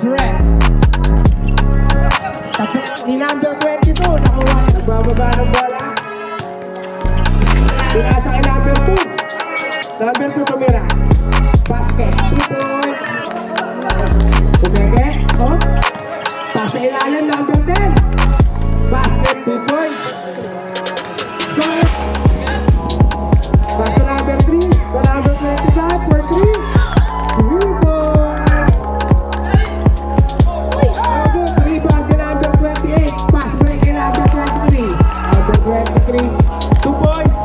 red. Ni number 22, nakuha. Nagbababa ng bola. Pinasa kay number 2. Number 2 tumira. Basket, 2 points. Pumeke, oh. Pasa ilalim, number 10. Basket, 2 points. Score. Pasa number 3. Sa number 25 for 3. 3 points. Rebound kay number 28. Pass break kay number 23. Number 23, 2 points.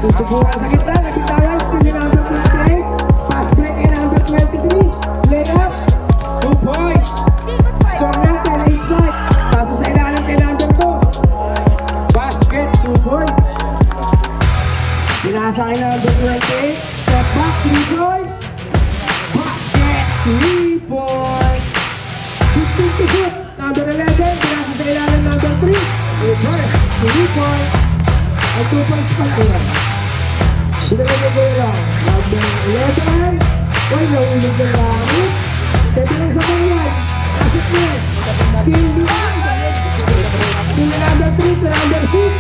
Tutubukan sa gitna. Nagkitayan. Still yung number 28. Pass break kay number 23. Lay up. 2 points. Score natin. 8 points. Paso sa ilalim kay number 2. Basket. 2 points. Pinasa kay number 28. Step back. 3 points. Basket. 3 points. 15 to shoot. Number 11. Pinasa sa ilalim number 3. Reverse. 3 points. At 2 points pa lang. Pinalagay ko lang. Number 11. Why no? Ulit ng langit. Pwede lang sa mga. Asset net. Team D1. Team number 3 to number 6.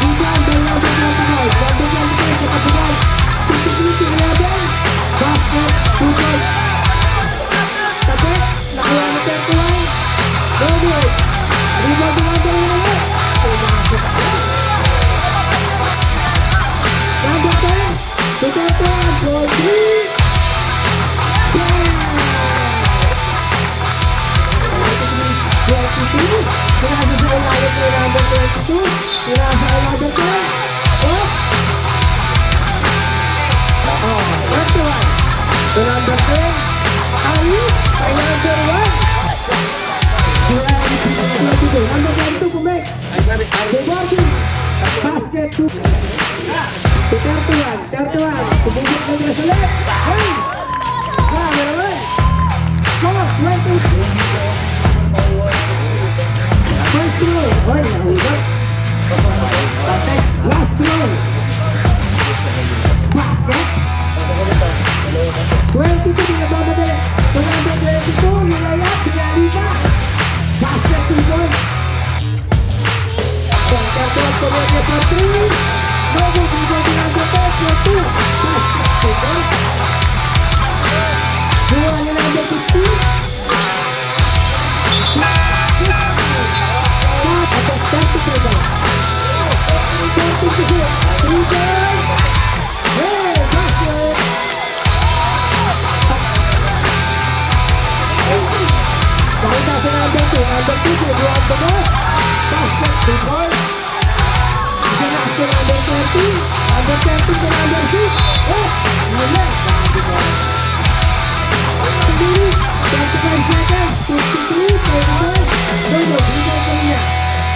Rebound by number 25. Number 25 sa kasagal. 53 to 11. Basket. 2 points. Tapos. Nakuha na 31. Rebound. Rebound by number 11. Number 10, Tuteto, for 3. Pinasa sa ilalim kay number 22. Pinasa kay number 10. Oh! 21. To number 10. Ali, kay number 1. Number 22, pumek. Rebounding. Basket 2. To 31. 31. Tumugit na nila sa left. Hey! Meron naman. Score. 20. First row. Hoy, nahugot. Last row. Basket. 22. Pinababade. To number 22. Yung layap. Pinalima. Basket 2 points. Pagkakot ko mga for 3. Novo, bigyan din ang dapat for 2. Basket 2 points. Buwa na number 15. Atas 33 ba? 33. 3 points. Hey, basket. Pakita sa number 2. Number 2, buwan ba mo? Basket 2 points. Sinas sa number 20. Number 20 sa number 6. Oh! Wala. 25 seconds. 53. 49. Dodo. Bigay ko niya.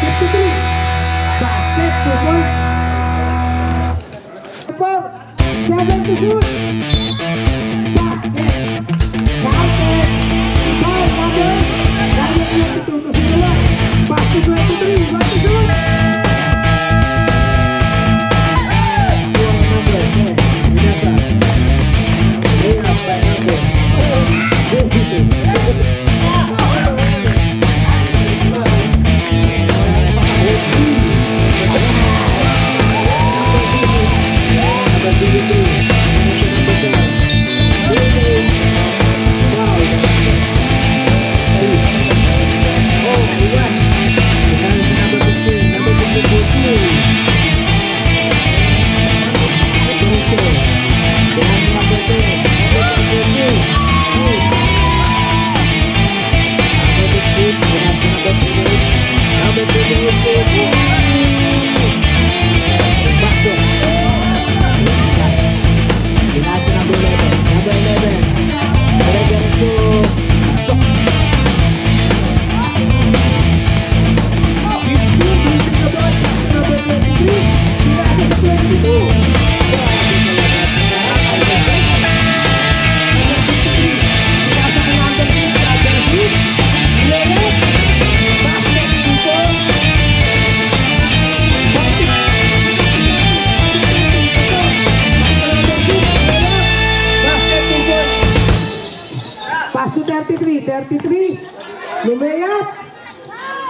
53. Basket 2 points. 7 to shoot. Basket. Basket. 5 number. Number 22 to sila. Basket 23. What to shoot? 23. Lumayap.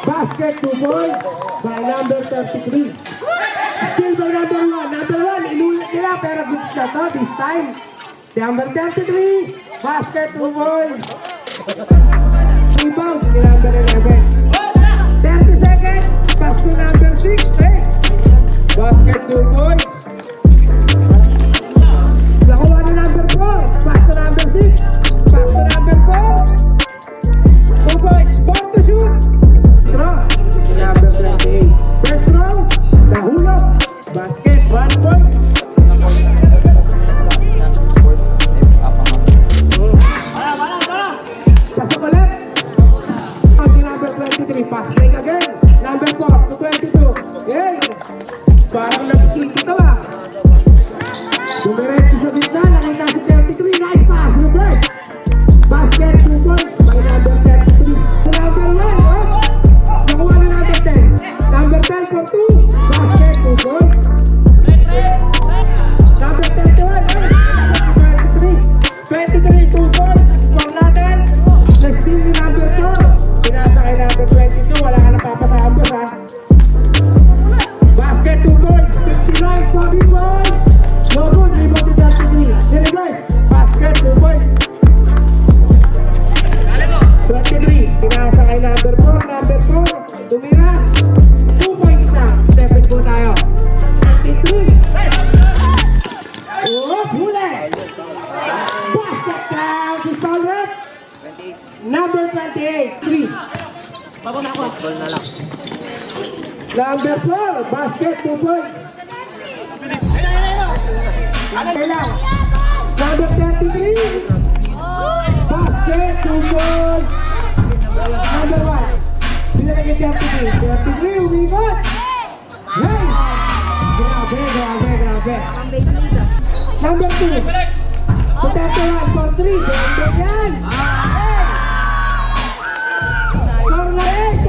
Basket 2 points by number 33. Still by number 1. Number 1, inulit nila pero goods na to this time. Number 33. Basket 2 points. Rebound ni number 11. 30 seconds. Pass to number 6. Basket 2 points. Nakuha na number 4. Pass to number 6. Pass to number 4. 2 points. 4 to shoot. Draw. Number 28. First row. Nahulog. Basket. 1 point. Pasok ulit. Number 23. Pass break again. Number 4 to 22. Yay! Parang nag-sink ito ah. Dumiretso sa gitna, nakita si 33, nice pass, reverse. Basket, 2 points, by number 33. Sa number 1, oh. Nakuha na number 10. Number 10 for 2, basket, 2 points. Number 31, 23, 2 points, score natin. Nag-steal ni number 4. Pinasa kay number 22, wala ka napapatambos ha. Basket 2 points, 59 for 3 points. No good, rebound to 33. Deliver, basket 2 points. 23, pinasa kay number 4, number 4. Tumira, 2 points na. Stepin po tayo. 23. Oh, huli. Basket down to Stalwart. Number 28, 3. Ball na lang. Number 4, basket 2 points. Kailang. Number 33, basket 2 points. Number 1, pinalagay 33. 33, umikot. Hey! Grabe. Number 2, to 31 for 3. Ganda yan. Score na 8.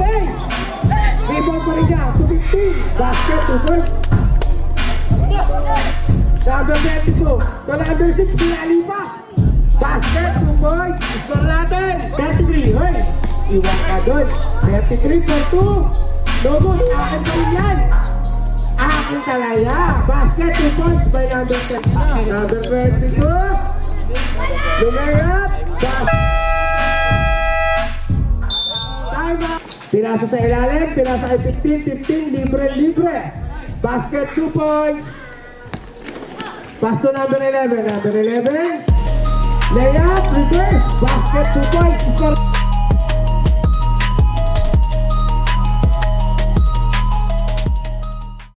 Rebound pa rin niya, 215. Basket 2 points. Number 22. So number 6, pinalipa. Basket 2 points. Score natin. 33. Hoy, iwan ka doon. 33 for 2. No good. Akin pa rin yan. Akin talaga. Basket 2 points by number 10. Number 22. Lumayap. Time out. Pinasa sa ilalim. Pinasa kay 15. Libre. Basket 2 points. Pass to number 11. Number 11. Layup, reverse. Basket 2 points. Score.